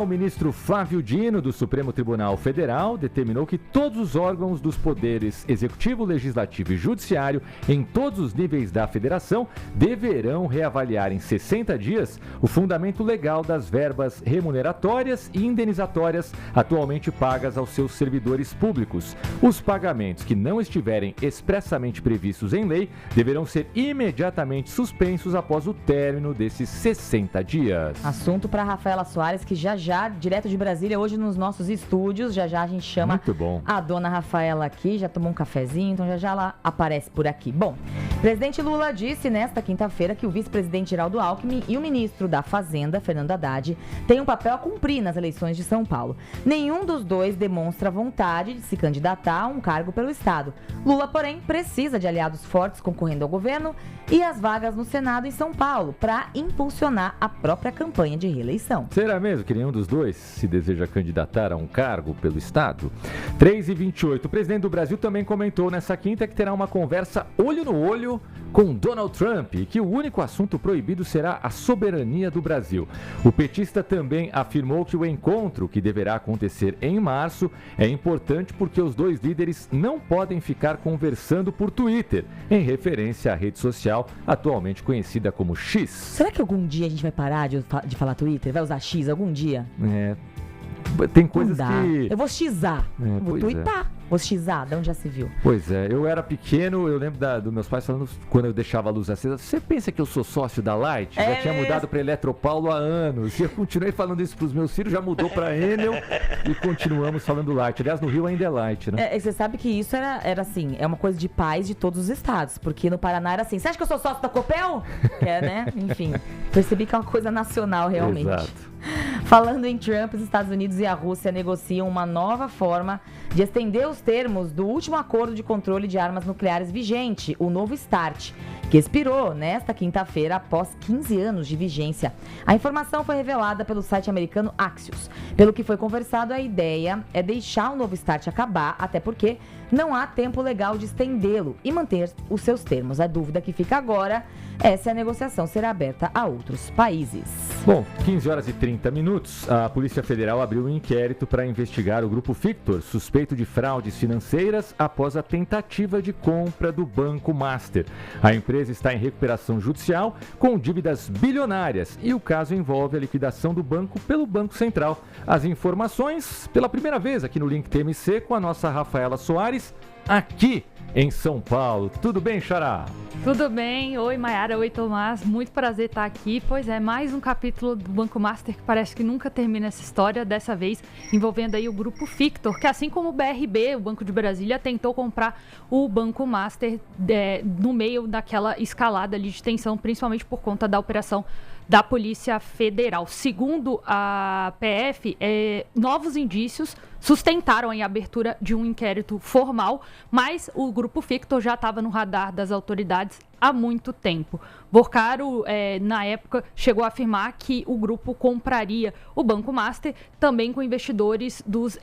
O ministro Flávio Dino, do Supremo Tribunal Federal, determinou que todos os órgãos dos poderes executivo, legislativo e judiciário, em todos os níveis da federação, deverão reavaliar em 60 dias o fundamento legal das verbas remuneratórias e indenizatórias atualmente pagas aos seus servidores públicos. Os pagamentos que não estiverem expressamente previstos em lei deverão ser imediatamente suspensos após o término desses 60 dias. Assunto para Rafaela Soares, que já, direto de Brasília, hoje nos nossos estúdios. Já a gente chama a dona Rafaela aqui, já tomou um cafezinho, então já ela aparece por aqui. Bom, presidente Lula disse nesta quinta-feira que o vice-presidente Geraldo Alckmin e o ministro da Fazenda, Fernando Haddad, têm um papel a cumprir nas eleições de São Paulo. Nenhum dos dois demonstra vontade de se candidatar a um cargo pelo Estado. Lula, porém, precisa de aliados fortes concorrendo ao governo e as vagas no Senado em São Paulo para impulsionar a própria campanha de reeleição. Será mesmo que nenhum dos dois se deseja candidatar a um cargo pelo Estado? 3h28. O presidente do Brasil também comentou nessa quinta que terá uma conversa olho no olho com Donald Trump e que o único assunto proibido será a soberania do Brasil. O petista também afirmou que o encontro, que deverá acontecer em março, é importante porque os dois líderes não podem ficar conversando por Twitter, em referência à rede social atualmente conhecida como X. Será que algum dia a gente vai parar de falar Twitter? Vai usar X algum dia? Tem coisas que... Eu vou xizar, vou twittar. Vou xizar, de onde já se viu. Pois é, eu era pequeno, eu lembro dos meus pais falando, quando eu deixava a luz acesa, você pensa que eu sou sócio da Light? Já tinha mudado para Eletropaulo há anos. E eu continuei falando isso para os meus filhos, já mudou para Enel e continuamos falando Light. Aliás, no Rio ainda é Light, né? Você sabe que isso era assim, é uma coisa de pais de todos os estados, porque no Paraná era assim, você acha que eu sou sócio da Copel? Né? Enfim, percebi que é uma coisa nacional realmente. Exato. Falando em Trump, os Estados Unidos e a Rússia negociam uma nova forma de estender os termos do último acordo de controle de armas nucleares vigente, o novo START, que expirou nesta quinta-feira após 15 anos de vigência. A informação foi revelada pelo site americano Axios. Pelo que foi conversado, a ideia é deixar o novo START acabar, até porque não há tempo legal de estendê-lo e manter os seus termos. A dúvida que fica agora é se a negociação será aberta a outros países. Bom, 15h30. A Polícia Federal abriu um inquérito para investigar o Grupo Fictor, suspeito de fraudes financeiras após a tentativa de compra do Banco Master. A empresa está em recuperação judicial com dívidas bilionárias e o caso envolve a liquidação do banco pelo Banco Central. As informações pela primeira vez aqui no Link TMC com a nossa Rafaela Soares, aqui em São Paulo. Tudo bem, Xará? Tudo bem. Oi, Mayara. Oi, Tomás. Muito prazer estar aqui. Pois é, mais um capítulo do Banco Master que parece que nunca termina essa história, dessa vez envolvendo aí o Grupo Fictor, que assim como o BRB, o Banco de Brasília, tentou comprar o Banco Master no meio daquela escalada ali de tensão, principalmente por conta da operação da Polícia Federal. Segundo a PF, novos indícios sustentaram a abertura de um inquérito formal, mas o Grupo Fictor já estava no radar das autoridades há muito tempo. Borcaro, na época, chegou a afirmar que o grupo compraria o Banco Master, também com investidores dos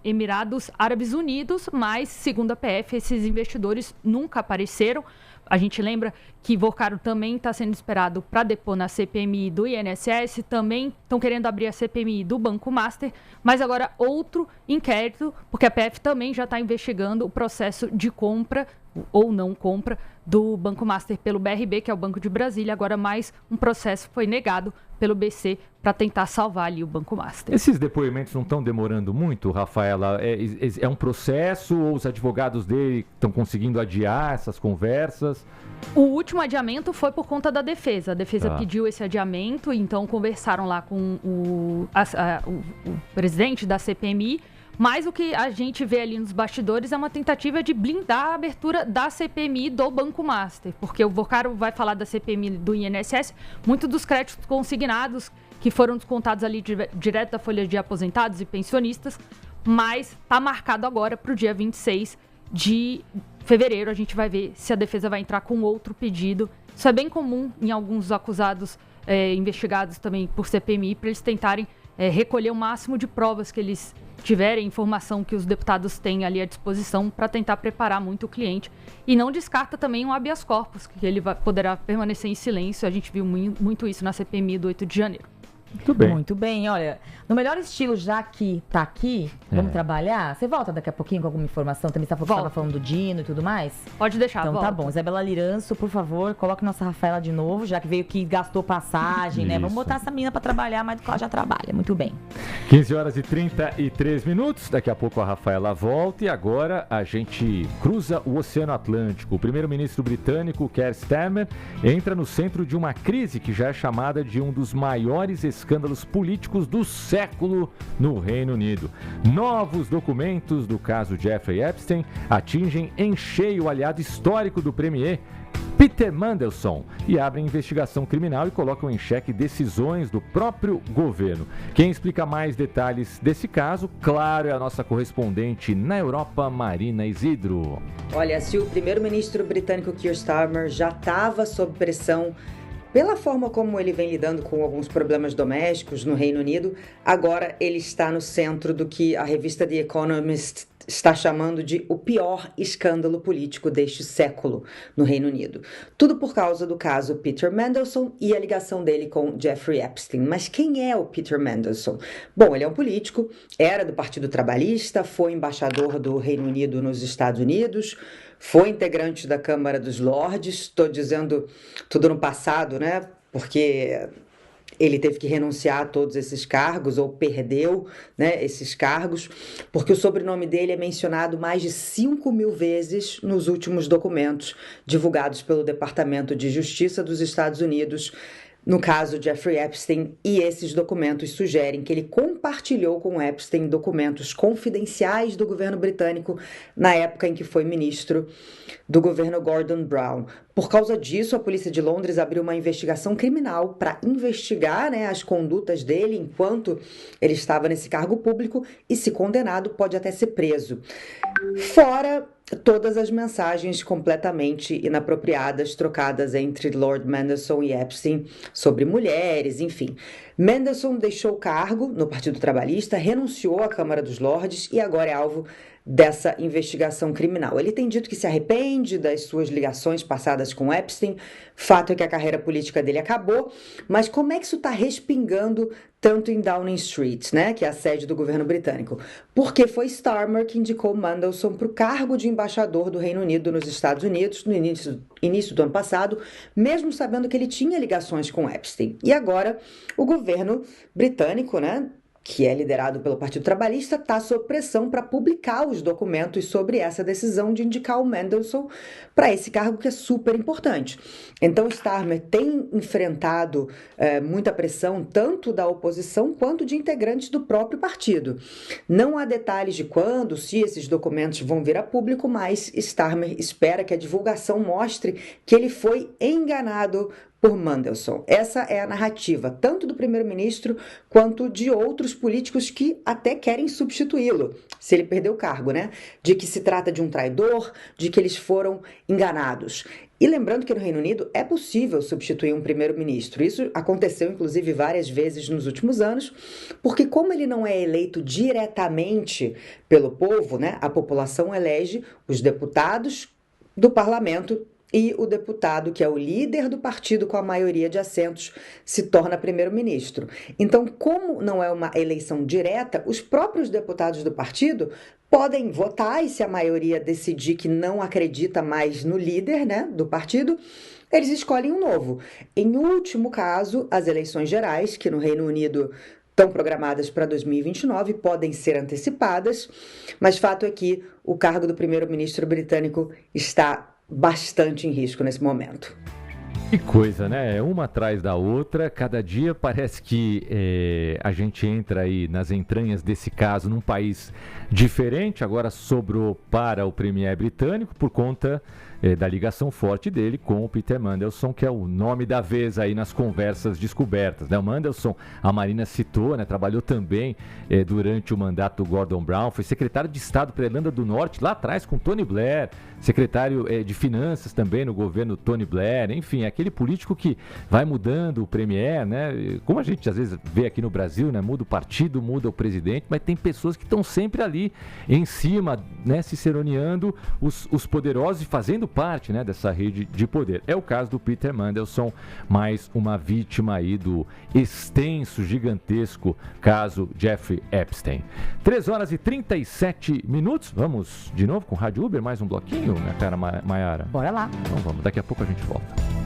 Emirados Árabes Unidos, mas, segundo a PF, esses investidores nunca apareceram. A gente lembra que Borcaro também está sendo esperado para depor na CPMI do INSS, também estão querendo abrir a CPMI do Banco Master, mas agora outro inquérito, porque a PF também já está investigando o processo de compra ou não compra do Banco Master pelo BRB, que é o Banco de Brasília. Agora mais um processo foi negado pelo BC para tentar salvar ali o Banco Master. Esses depoimentos não estão demorando muito, Rafaela? É um processo ou os advogados dele estão conseguindo adiar essas conversas? O último adiamento foi por conta da defesa. A defesa pediu esse adiamento, então conversaram lá com o presidente da CPMI. Mas o que a gente vê ali nos bastidores é uma tentativa de blindar a abertura da CPMI do Banco Master, porque o Borcaro vai falar da CPMI do INSS, muitos dos créditos consignados que foram descontados ali direto da folha de aposentados e pensionistas, mas está marcado agora para o dia 26 de fevereiro. A gente vai ver se a defesa vai entrar com outro pedido. Isso é bem comum em alguns acusados investigados também por CPMI, para eles tentarem recolher o máximo de provas que eles tiverem, informação que os deputados têm ali à disposição, para tentar preparar muito o cliente. E não descarta também um habeas corpus, que ele poderá permanecer em silêncio. A gente viu muito isso na CPMI do 8 de janeiro. Muito bem. Muito bem. Olha, no melhor estilo, já que tá aqui, vamos trabalhar. Você volta daqui a pouquinho com alguma informação? Também estava falando do Dino e tudo mais? Pode deixar, então tá bom. Isabela Liranço, por favor, coloque nossa Rafaela de novo, já que veio que gastou passagem, né? Vamos botar essa menina pra trabalhar mais do que ela já trabalha. Muito bem. 15 horas e 33 minutos. Daqui a pouco a Rafaela volta e agora a gente cruza o Oceano Atlântico. O primeiro-ministro britânico, Keir Starmer, entra no centro de uma crise que já é chamada de um dos maiores escândalos políticos do século no Reino Unido. Novos documentos do caso Jeffrey Epstein atingem em cheio o aliado histórico do premier, Peter Mandelson, e abrem investigação criminal e colocam em xeque decisões do próprio governo. Quem explica mais detalhes desse caso, claro, é a nossa correspondente na Europa, Marina Isidro. Olha, se o primeiro-ministro britânico Keir Starmer já estava sob pressão pela forma como ele vem lidando com alguns problemas domésticos no Reino Unido, agora ele está no centro do que a revista The Economist está chamando de o pior escândalo político deste século no Reino Unido. Tudo por causa do caso Peter Mandelson e a ligação dele com Jeffrey Epstein. Mas quem é o Peter Mandelson? Bom, ele é um político, era do Partido Trabalhista, foi embaixador do Reino Unido nos Estados Unidos, foi integrante da Câmara dos Lordes, estou dizendo tudo no passado, né? Porque ele teve que renunciar a todos esses cargos, ou perdeu, né, esses cargos, porque o sobrenome dele é mencionado mais de 5.000 vezes nos últimos documentos divulgados pelo Departamento de Justiça dos Estados Unidos, no caso Jeffrey Epstein, e esses documentos sugerem que ele compartilhou com Epstein documentos confidenciais do governo britânico na época em que foi ministro do governo Gordon Brown. Por causa disso, a polícia de Londres abriu uma investigação criminal para investigar, né, as condutas dele enquanto ele estava nesse cargo público e, se condenado, pode até ser preso. Fora todas as mensagens completamente inapropriadas trocadas entre Lord Mandelson e Epstein sobre mulheres, enfim. Mandelson deixou o cargo no Partido Trabalhista, renunciou à Câmara dos Lordes e agora é alvo dessa investigação criminal. Ele tem dito que se arrepende das suas ligações passadas com Epstein. Fato é que a carreira política dele acabou, mas como é que isso está respingando tanto em Downing Street, né, que é a sede do governo britânico? Porque foi Starmer que indicou Mandelson para o cargo de embaixador do Reino Unido nos Estados Unidos no início do ano passado, mesmo sabendo que ele tinha ligações com Epstein. E agora o governo britânico, né, que é liderado pelo Partido Trabalhista, está sob pressão para publicar os documentos sobre essa decisão de indicar o Mandelson para esse cargo que é super importante. Então, Starmer tem enfrentado muita pressão, tanto da oposição quanto de integrantes do próprio partido. Não há detalhes de quando, se esses documentos vão vir a público, mas Starmer espera que a divulgação mostre que ele foi enganado por Mandelson. Essa é a narrativa, tanto do primeiro-ministro quanto de outros políticos que até querem substituí-lo, se ele perder o cargo, né? De que se trata de um traidor, de que eles foram enganados. E lembrando que no Reino Unido é possível substituir um primeiro-ministro. Isso aconteceu, inclusive, várias vezes nos últimos anos, porque como ele não é eleito diretamente pelo povo, né? A população elege os deputados do parlamento e o deputado, que é o líder do partido com a maioria de assentos, se torna primeiro-ministro. Então, como não é uma eleição direta, os próprios deputados do partido podem votar e, se a maioria decidir que não acredita mais no líder, né, do partido, eles escolhem um novo. Em último caso, as eleições gerais, que no Reino Unido estão programadas para 2029, podem ser antecipadas, mas fato é que o cargo do primeiro-ministro britânico está bastante em risco nesse momento. Que coisa, né? Uma atrás da outra, cada dia parece que a gente entra aí nas entranhas desse caso num país diferente. Agora sobrou para o premier britânico por conta da ligação forte dele com o Peter Mandelson, que é o nome da vez aí nas conversas descobertas, né? O Mandelson, a Marina citou, né? Trabalhou também durante o mandato do Gordon Brown, foi secretário de Estado para a Irlanda do Norte, lá atrás com Tony Blair, secretário de Finanças também no governo Tony Blair, enfim, é aquele político que vai mudando o premier, né? Como a gente às vezes vê aqui no Brasil, né? Muda o partido, muda o presidente, mas tem pessoas que estão sempre ali em cima, né? Ciceroneando os poderosos e fazendo parte, né? Dessa rede de poder. É o caso do Peter Mandelson, mais uma vítima aí do extenso, gigantesco caso Jeffrey Epstein. 3h37. Vamos de novo com Rádio Uber, mais um bloquinho, minha cara Maiara? Bora lá. Então vamos, daqui a pouco a gente volta.